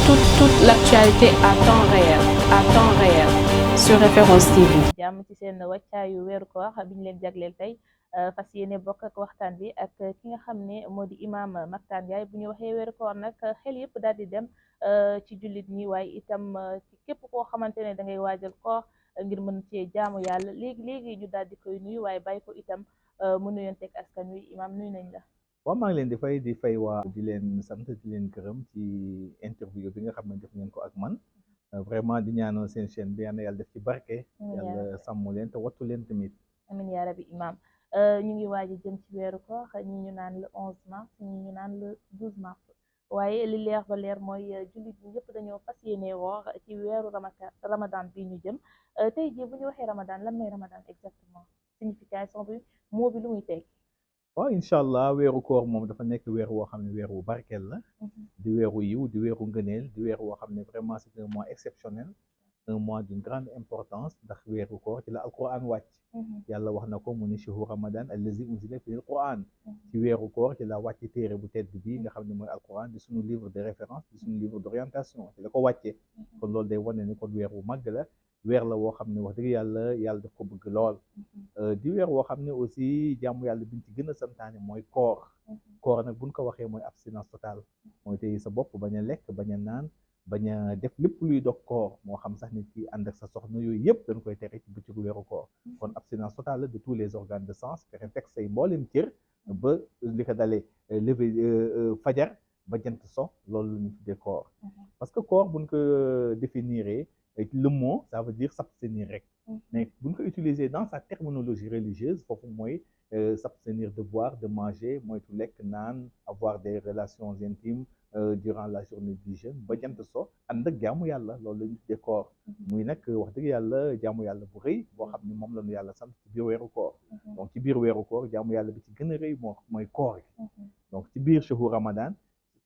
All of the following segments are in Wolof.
toute l'actualité à temps réel sur Référence TV. jàmm ci seen wàccaayu weeru koor bi ñu leen jagleel tey fas yéene bokk ak waxtaan bi ak ki nga xam ne moo di imaam Mactar Ndiaye. bu ñu waxee weeru koor nag xel yëpp daal di dem ci jullit ñi waaye itam ci képp koo xamante ne da ngay waajal koor ngir mën cee jaamu yàlla léegi ñu daal di koy nuyu waaye bàyyi ko itam mu nuyonteeg askan wi imaam nuyu nañ la. waaw maa ngi leen di fay waa di leen sant di leen gërëm ci interview bi nga xam ne def ngeen ko ak man vraiment di ñaanal seen chaîne bi yàlla def ci barke. yàlla sàmm leen te wattu leen tamit. amiin yaa rabbi imaam ñu ngi waaj a jëm ci weeru koor ñi ñu naan le 11 mars ñi ñu naan le 12 mars waaye li leer ba leer mooy jullit ñi ñëpp dañoo fas yéene woor ci weeru ramadan bi ñu jëm tey jii bu ñu waxee ramadan lan mooy ramadan exactement signification bi moo bi lu muy teg. waaw incha allah weeru koor moom dafa nekk weer woo xam ne weer wu barkeel la. di weeru yiw di weeru ngëneel di weer woo xam ne vraiment c'est un mois exceptionnel, un mois d'une grande importance ndax weeru koor ci la alquran wàcc. yàlla wax na ko mu ni shahru ramadan allazi unzila fihi alquran. ci weeru koor ci la wàcc téere bu tedd bi nga xam ne mooy alquran di suñu livre de référence di suñu livre d'orientation ci la ko wàccee. kon loolu day wane ni kon weer wu màgg la. weer la woo xam ne wax dëgg yàlla daf ko bëgg lool. di weer woo xam ne aussi jaamu yàlla biñ ci gën a santaane mooy koor. koor nag buñ ko waxee mooy abstinence totale. mooy tey sa bopp bañ a lekk bañ a naan bañ a def lépp luy dog koor moo xam sax nit ki ànd ak sa soxna yooyu yëpp dañ koy tere ci bëccëgu weeru koor. kon abstinence totale de tous les organes de sens fexe fekk say mboolem cër ba li ko dalee lever fajar ba jant so loolu la ñu tuddee koor. parce que koor buñ ko définiree le mot ça veut dire s'abstenir rek. mais buñ ko utiliser dans sa terminologie religieuse foofu mooy s'abstenir de boire de manger moytu lekk naan avoir des relations intimes durant la journée du jeûne ba jant so ànd ak jaamu yàlla loolu la ñu tuddee koor. muy nag wax dëgg yàlla jaamu yàlla bu rëy boo xam ne moom la ñu yàlla sant ci biir weeru koor. donc ci biir weeru koor jaamu yàlla bi ci gën a rëy mooy koor gi. donc ci biir shahru ramadan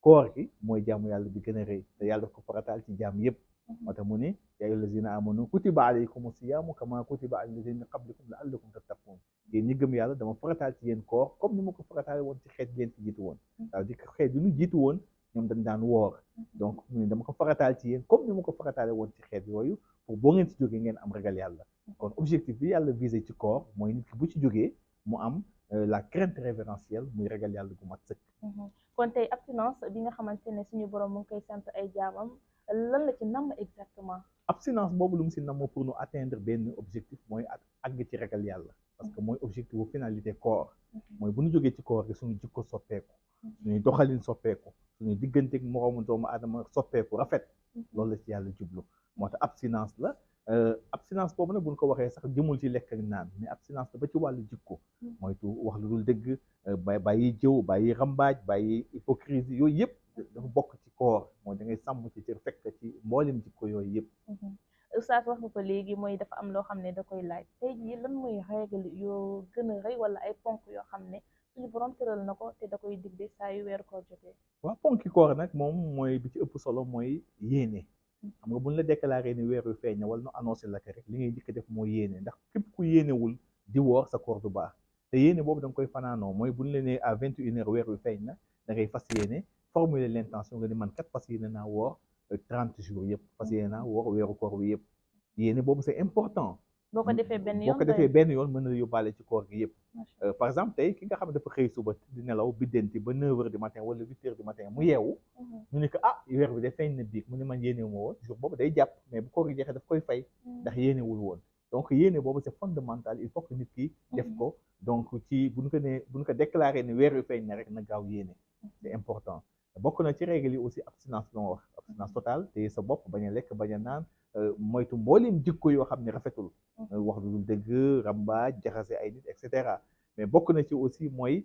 koor gi mooy jaamu yàlla bi gën a rëy te yàlla daf ko farataal ci jaam yëpp. moo tax mu ne yaa ayyuha allazina amanu kutiba alaykumu siyaamu kama kutiba ala allazina min qablikum la'allakum tattaqun. yéen ñi gëm yàlla dama farataal ci yéen koor comme ni ma ko farataale woon ci xeet yéen ci jiitu woon. c'est-à-dire que xeet yi ñu jiitu woon ñoom dañ daan woor. donc mu ne dama ko farataal ci yéen comme ni ma ko farataale woon ci xeet yooyu pour boo ngeen ci jógee ngeen am ragal yàlla. kon objectif bi yàlla visé ci koor mooy nit ki bu ci jógee mu am la crainte révérentielle muy ragal yàlla gu mat sëkk. kon tey abstinence bi nga xamante ne suñu borom mu ngi koy sant ay jaamam lan la ci namm exactement. abstinence boobu lu mu si namm pour nous atteindre benn objectif mooy àgg ci ragal yàlla. parce que mooy objectif bu finalité koor. mooy bu ñu jógee ci koor gi suñu jikko soppeeku. suñuy doxalin soppeeku. suñuy digganteeg moroomu doomu aadama soppeeku rafet. loolu la ci yàlla jublu. moo tax abstinence la. abstinence boobu nag bu ñu ko waxee sax jëmul ci lekk ak naan mais abstinence la ba ci wàllu jikko. moytu wax lu dul dëgg bàyyi jëw bàyyi rambaaj bàyyi hypocrisie yooyu yëpp dafa bokk ci koor mooy da ngay sàmm ci cër fekk ci mboolem jikko yooyu yëpp. Oustaz wax nga ko léegi mooy dafa am loo xam ne da koy laaj tey jii lan mooy règle yoo gën a rëy wala ay ponk yoo xam ne suñu borom tëral na ko te da koy digle saa yu weeru koor jotee. waaw ponki koor nag moom mooy bi ci ëpp solo mooy yéene. xam nga buñ la déclaré ni weer wi feeñ na wala nu annoncé la ko rek li ngay njëkk def mooy yéene ndax képp ku yéenewul di woor sa koor du baax te yéene boobu da nga koy fanaanoo mooy buñ la nee à 21h weer wi feeñ na da ngay fas yéene formuler l'intention nga ni man kat fas yéene naa woor 30 jours yëpp fas yéene naa woor weeru koor wi yëpp yéene boobu c'est important. boo ko defee benn yoon mën na la yóbbaale ci koor gi yëpp. par exemple tey ki nga xam ne dafa xëy suba di nelaw biddanti ba 9h du matin wala 8h du matin mu yeewu. ñu ne que weer bi de feeñ na biig mu ne man yéene ma woon jour boobu day jàpp mais bu koor gi jeexee daf koy fay. ndax yéenewul woon donc yéene boobu c'est fondamental il faut que nit ki def ko donc ci bu ñu ko déclaré ni weer wi feeñ na rek na gaaw yéene. c'est important bokk na ci règle yi aussi abstinence bi ma wax abstinence totale te sa bopp bañ a lekk bañ a naan. moytu mbooleem jikko yoo xam ne rafetul. wax lu dul dëgg rambaaj jaxase ay nit et cetera mais bokk na ci aussi mooy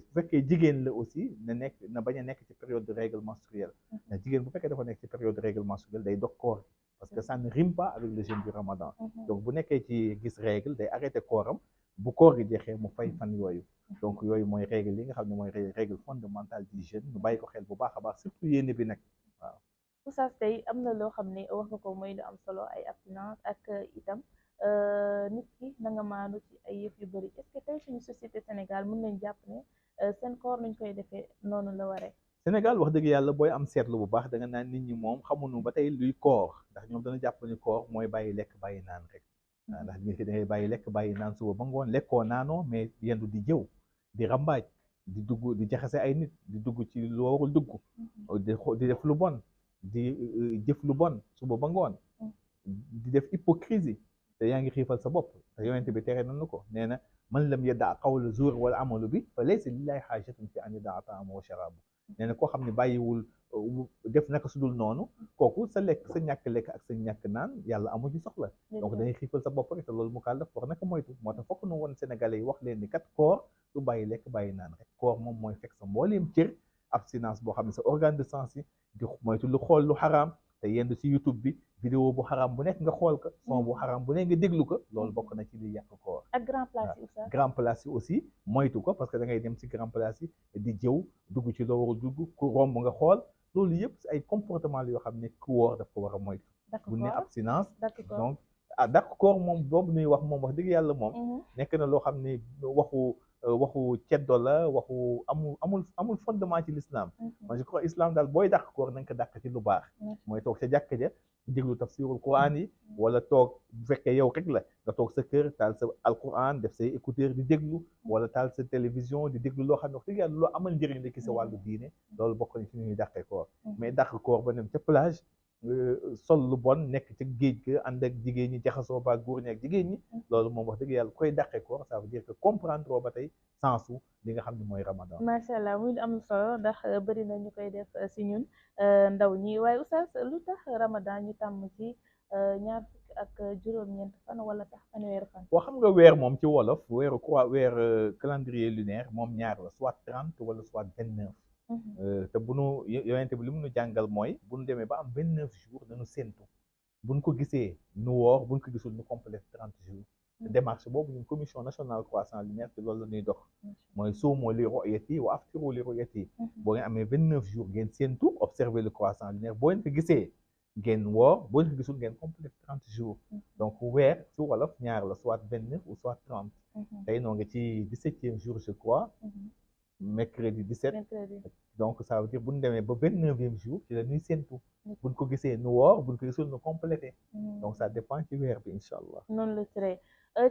su fekkee jigéen la aussi na bañ a nekk ci période de règle menstruelle. ndax jigéen bu fekkee dafa nekk ci période de règle menstruelle day dog koor parce que ça ne rime pas avec le jeûne du ramadan. donc bu nekkee ci gis règle day arrêté kooram bu koor gi jeexee mu fay fan yooyu. donc yooyu mooy règle yi nga xam ne mooy règle fondamentale du jeûne ñu bàyyi ko xel bu baax a baax surtout yéene bi nag waaw. Oustaz tey am na loo xam ne wax nga ko mooy lu am solo ay abstinence ak itam nit ki na nga maanu ci ay yëf yu bëri est-ce que tey suñu société Sénégal mën nañ jàpp ne seen koor nañ koy defee noonu la waree. Sénégal wax dëgg yàlla booy am seetlu bu baax da nga naan nit ñi moom xamuñu ba tey luy koor ndax ñoom dana jàpp ni koor mooy bàyyi lekk bàyyi naan rek waaw ndax nit ki da ngay bàyyi lekk bàyyi naan suba ba ngoon lekkoo naanoo mais yendu di jëw di rambaaj di dugg di jaxase ay nit di dugg ci lu warul dugg di def lu bon di jëf lu bon suba ba ngoon di def hypocrisie te yaa ngi xiifal sa bopp te yonent bi tere nañu ko nee na man lam yada qawla zuur wala amalu bi fa laysa lillahi xaajatun fi an yadaa taamahu wa sharaabu nee na koo xam ne bàyyiwul def naka sudul noonu kooku sa lekk sa ñàkk lekk ak sa ñàkk naan yàlla amu ci soxla donc dañuy xiifal sa bopp rek te loolu mu kaal def war naka moytu moo tax fokk nu woon sénégalais yi wax leen ni kat koor du bàyyi lekk bàyyi naan rek koor moom mooy fekk sa mbooleem cër abstinence boo xam ne sa organe de sens yi di moytu lu xool lu xaraam te yendu ci YouTube bi vidéo bu xaraam bu nekk nga xool ko son bu xaraam bu nekk nga déglu ko loolu bokk na ci li yàq koor ak grand place yi aussi grand place yi aussi moytu ko parce que da ngay dem ci grand place yi di jëw dugg ci loo warul dugg ku romb nga xool loolu yëpp ay comportement la yoo xam ne ku wóor daf ko war a moytu bu ne abstinence donc dàq koor moom boobu nuy wax moom wax dëgg yàlla moom nekk na loo xam ne waxu ceddo la waxu amul fondement ci l'islam man je crois islam daal booy dàq koor na nga ko dàq ci lu baax mooy toog sa jàkka ja déglu tafsirul quran yi wala toog bu fekkee yow rek la nga toog sa kër taal sa alquran def say écouteur di déglu wala taal sa télévision di déglu loo xam ne wax dëgg yàlla loo amal njëriñ la ki sa wàllu diine loolu bokk na ci ñuy dàqee koor mais dàq koor ba dem ca plage sol lu bon nekk ci géej ga ànd ak jigéen ñi jaxasoo ba góor ñi ak jigéen ñi loolu moom wax dëgg yàlla koy dàqee koor ça veut dire que comprendre ba tey sensu li nga xam ne mooy ramadan macha allah muy am solo ndax bëri na ñu koy def si ñun ndaw ñi waaye oustaz lu tax ramadan ñu tàmm ci ñaar fukki ak juróom-ñeent fan wala sax fanweeri fan boo xam nga weer moom ci wolof weer calendrier lunaire moom ñaar la soit 30 wala soit 29 te bu nu yonente bi li mu nu jàngal mooy bu nu demee ba am 29 jours nañu séntu buñ ko gisee nu woor buñ ko gisul nu complète 30 jours démarche boobu ñun commission nationale croissant lunaire te loolu la ñuy dox mooy suumoo li ru'yati wa aftiru li ru'yati boo ngeen amee 29 jours ngeen séntu observer le croissant lunaire boo ngeen ko gisee ngeen woor boo ngeen ko gisul ngeen complète 30 jours donc weer ci wolof ñaar la soit 29 ou soit 30 tey noo nga ci 17e jour je crois mercredi 17 donc ça veut dire bu ñu demee ba 29e jour ci la ñuy séntu buñ ko gisee nu woor buñ ko gisul nu complété donc ça dépend ci weer bi incha allah noonu la tere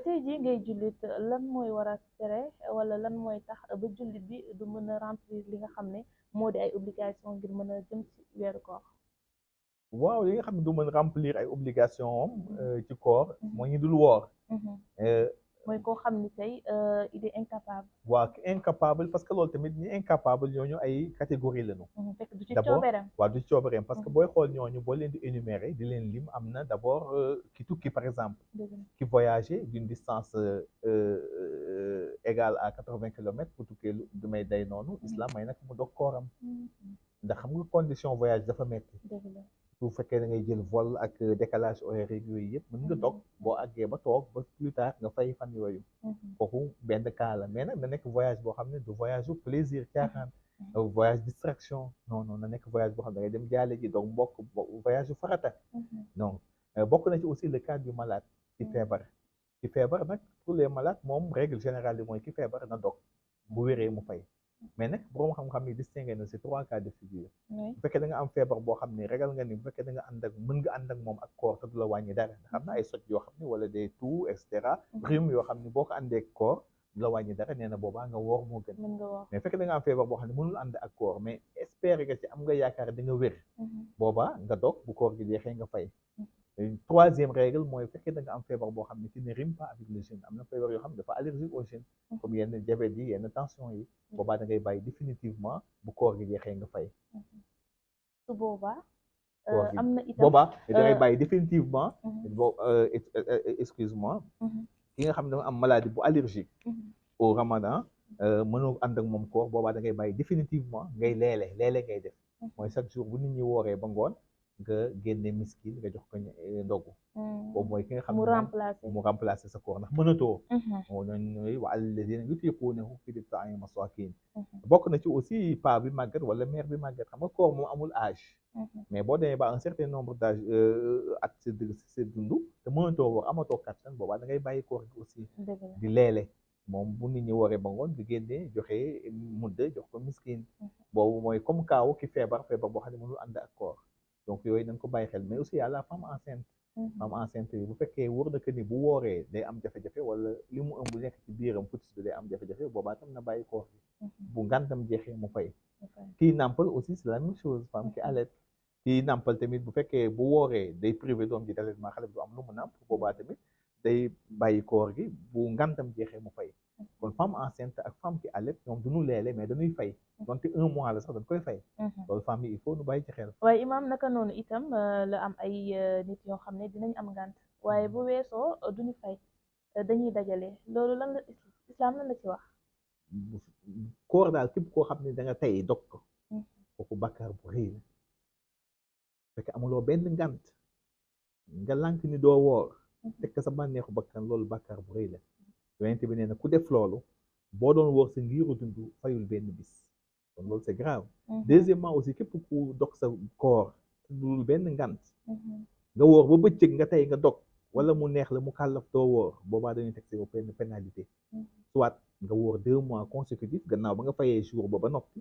tey jii ngay jullit lan mooy war a tere wala lan mooy tax ba jullit bi du mën a remplir li nga xam ne moo di ay obligation ngir mën a jëm ci weeru koor waaw li nga xam ne du mën remplir ay obligation am ci koor mooy ñu dul woor mooy koo xam ni tey il est incapable waaw incapable parce que loolu tamit ñi incapable ñooñu ay catégorie lañu fekk du ci coobareem waaw du ci coobareem parce que booy xool ñooñu boo leen di énumérer di leen lim am na d'abord ki tukki par exemple ki voyager d'une distance égale à 80 kilomètres pour tukkee du may day noonu islam may nag mu dog kooram ndax xam nga condition voyage dafa metti su fekkee da ngay jël vol ak décalage horaire yooyu yëpp mën nga dog boo àggee ba toog ba plus tard nga fay fan yooyu kooku benn cas la mais nag na nekk voyage boo xam ne du voyage u plaisir caaxaan voyage distraction non non na nekk voyage boo xam ne da ngay dem jaale ji donc mbokk voyage yu farata donc bokk na ci aussi le cas du malade ci feebar nag pour les malades moom règle générale yi mooy ki feebar na dog bu wéree mu fay mais nag borom xam-xam yi distingué na ci 3 cas de figure bu fekkee da nga am feebar boo xam ne ragal nga ni bu fekkee da nga ànd ak mën nga ànd ak moom ak koor te du la wàññi dara xam na ay soj yoo xam ne wala des toux et cetera rhume yoo xam ne boo ko àndee ak koor du la wàññi dara nee na boobaa nga woor moo gën mais fekkee da nga am feebar boo xam ne mënul ànd ak koor mais espérer nga ci am nga yaakaar di nga wér boobaa nga dog bu koor gi jeexee nga fay troisième règle mooy fekkee da nga am feebar boo xam ne qui ne rime pas avec le jeûne am na feebar yoo xam ne dafa allergique au jeûne comme yenn diabète yi yenn tension yi boobaa da ngay bàyyi définitivement bu koor gi jeexee nga fay su boobaa am na itam boobaa da ngay bàyyi définitivement excuse-moi ki nga xam ne dafa am maladie bu allergique au ramadan mënoo ànd ak moom koor boobaa da ngay bàyyi définitivement ngay leele ngay def mooy chaque jour bu nit ñi wooree ba ngoon nga génne miskin nga jox ko ndogu boobu mooy ki nga xam ne mu remplacer sa koor ndax mënatoo moo ñooy wa alladina yutiquunahu fidyatun ta'amu masakin bokk na ci aussi pa bi màggat wala mère bi màggat xam nga koor moom amul âge mais boo demee ba un certain nombre d'âge at sa dund te mënatoo woor amatoo kattan boobaa da ngay bàyyi koor gi aussi di leele moom bu nit ñi wooree ba ngoon di génnee joxe mudde jox ko miskin boobu mooy comme kaaw ki feebar boo xam ne mënul ànd ak koor donc yooyu nañ ko bàyyi xel mais aussi y a la femme enceinte femme enceinte bi bu fekkee wóor na que ni bu wooree day am jafe-jafe wala li mu ëmb nekk ci biiram futis bi day am jafe-jafe boobaa tam na bàyyi koor bi bu ngantam jeexee mu fay kii nàmpal aussi c'est la même chose femme qui allait kii nàmpal tamit bu fekkee bu wooree day privé doom ji d'allaitement xale bi du am lu mu nàmp boobaa tamit day bàyyi koor gi bu ngantam jeexee mu fay kon femme enceinte ak femme qui allait ñoom duñu leele mais dañuy fay donte 1 mois la sax dañ koy fay loolu femme yi il faut nu bàyyi ci xel waaye imaam naka noonu itam la am ay nit yoo xam ne dinañ am ngànt waaye bu weesoo duñu fay dañuy dajale loolu lan la islam lan la ci wax koor daal képp koo xam ne da nga tey dog ko kooku bàkkaar bu rëy la fekk amuloo benn ngànt nga lànk ni doo woor tekk sa bànneexu bakkan loolu bàkkaar bu rëy la yonent bi nee na ku def loolu boo doon woor sa ngiiru dund fayul benn bis kon loolu c'est grave deuxièmement aussi képp ku dog sa koor te dul benn ngànt nga woor ba bëccëg nga tey nga dog wala mu neex la mu kàllaf doo woor boobaa dañuy teg si yow benn pénalité soit nga woor 2 mois consécutifs gannaaw ba nga fayee jour ba noppi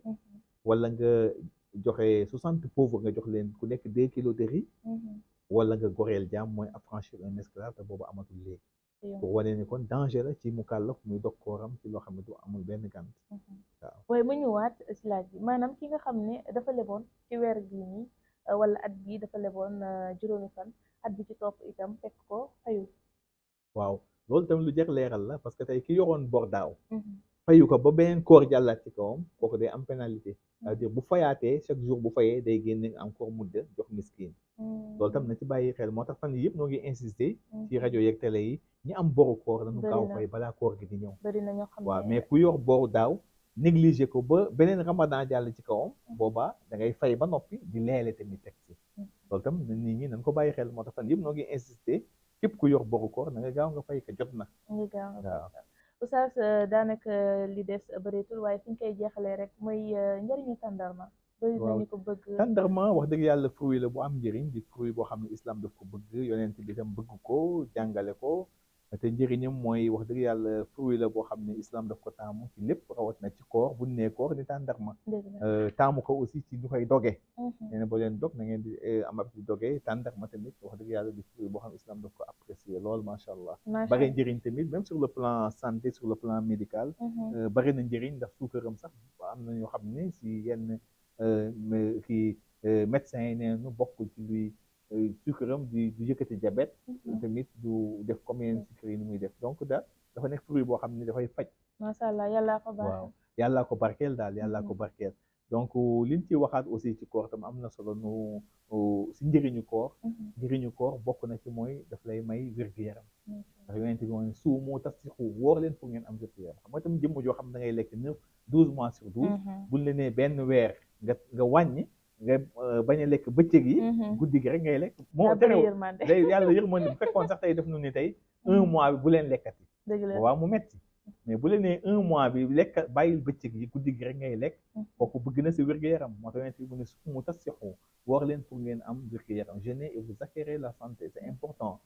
wala nga joxe 60 pauvres nga jox leen ku nekk 2 kilos de riz wala nga goreel jaam mooy affranchir un esclave te boobu amatul léegi pour wane ni kon danger la ci mu kàllaf muy dog kooram ci loo xam ne du amul benn gànt waaw waaye mu ñëwaat si laaj bi maanaam ki nga xam ne dafa leboon ci weer bii nii wala at bii dafa leboon juróomi fan at bi ci topp itam fekk ko fayul waaw loolu tamit lu jar leeral la parce que tey ki yoroon bor daaw fayu ko ba beneen koor jàllaat ci kawam kooku day am pénalité c'est-à-dire bu fayaatee chaque jour bu fayee day génne encore mudda jox miskin loolu tam na ci bàyyi xel moo tax fan yii yëpp noo ngi insister ci rajo yeeg télé yi ñi am boru koor nañu gaaw fay balaa koor gi di ñëw waaw mais ku yor boru daaw négligé ko ba beneen ramadan jàll ci kawam boobaa da ngay fay ba noppi di leele tamit teg ci loolu tam nit ñi nañ ko bàyyi xel moo tax fan yëpp noo ngi insister képp ku yor boru koor na nga gaaw nga fay ko jot na waaw Oustaz daanaka li des bëreetul waaye fi ñu koy jeexalee rek mooy njëriñu tàndarma bëri nañu ko bëgg tàndarma wax dëgg yàlla fruit la bu am njëriñ di fruit boo xam ne islam daf ko bëgg yonent bi tam bëgg ko jàngale ko te njëriñam mooy wax dëgg yàlla fruit la boo xam ne islam daf ko taamu ci lépp rawat na ci koor bu nee koor ni tàndarma taamu ko aussi ci ñu koy doge nee na boo leen dog na ngeen di am ab di doge tàndarma tamit wax dëgg yàlla di fruit boo xam ne islam daf ko apprécier lool macha allah bari njëriñ tamit même sur le plan santé sur le plan médical bari na njëriñ ndax suukaram sax am na ñoo xam ne si yenn kii médecins yi nee nu bokk ci luy suukaram du yëkkati diabète tamit du def comme yeneen sucre yi ni muy def donc daal dafa nekk fruit boo xam ne dafay faj macha allah yàllaa ko barkeel waaw yàllaa ko barkeel daal yàllaa ko barkeel donc liñ ci waxaat aussi ci koor tam am na solo nu si njëriñu koor bokk na ci mooy daf lay may wér-gu-yaram ndax yonent bi mooy suumu tasixu woor leen pour ngeen am wér-gu-yaram xam nga tam jëmm joo xam da ngay lekk 12 mois sur 12 buñ la nee benn weer nga wàññi nga bañ a lekk bëccëg yi guddi gi rek ngay lekk moo terew day yàlla yërmande bu fekkoon sax tey def nu ni tey 1 mois bi bu leen lekkati waaw mu metti mais bu leen nee 1 mois bi lekk bàyyil bëccëg yi guddi gi rek ngay lekk kooku bëgg na si wér-gu-yaram moo tax yonent bi mu ne suumu tasixu woor leen pour ngeen am wér-gu-yaram jeûnez et vous acquérez la santé c'est important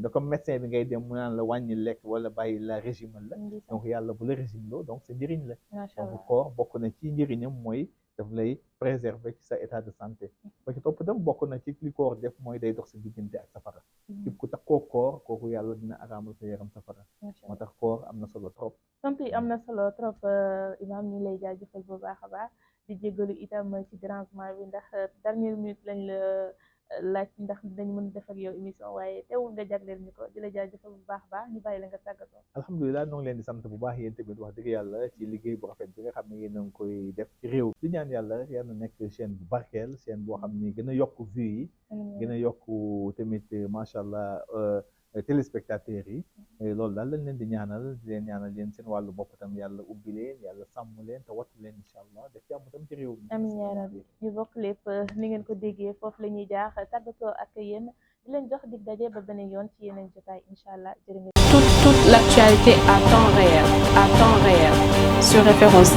da comme médecin bi ngay dem mu naan la wàññi lekk wala bàyyi la régime la donc yàlla bu la régime loo donc c'est njëriñ la donc koor bokk na ci njëriñam mooy daf lay préserver ci sa état de santé parce que topp tam bokk na ci li koor def mooy day dox sa diggante ak safara képp ku tax koor kooku yàlla dina araamal sa yaram safara moo tax koor am na solo trop sant yi am na solo trop Imam ñu lay jaajëfal bu baax a baax di jégalu itam ci dérangement bi ndax dernière minute lañ la laaj ndax dañ mën def ak yow émission waaye teewul nga jagleel ñu ko di la jaajëfal bu baax baax ñu bàyyi la nga tàggatoo alhamdulilah ñoo ngi leen di sant bu baax yéen tamit wax dëgg yàlla ci liggéey bu rafet bi nga xam ne yéen a ngi koy def ci réew di ñaan yàlla yal na nekk chaîne bu barkeel chaîne boo xam ne gën a yokk vues yi gën a yokk tamit macha allah téléspectateurs yi loolu daal lañ leen di ñaanal yéen seen wàllu bopp tam yàlla ubbi leen yàlla sàmm leen te wattu leen incha allah def jàmm tam ci réew mi amiin yaa rabbi ñu bokk lépp ni ngeen ko déggee foofu la ñuy jaax tàggatoo ak yéen di leen jox dig daje ba beneen yoon ci yeneen jotaay incha allah jërë ngeen toute l'actualité à temps réel sur Référence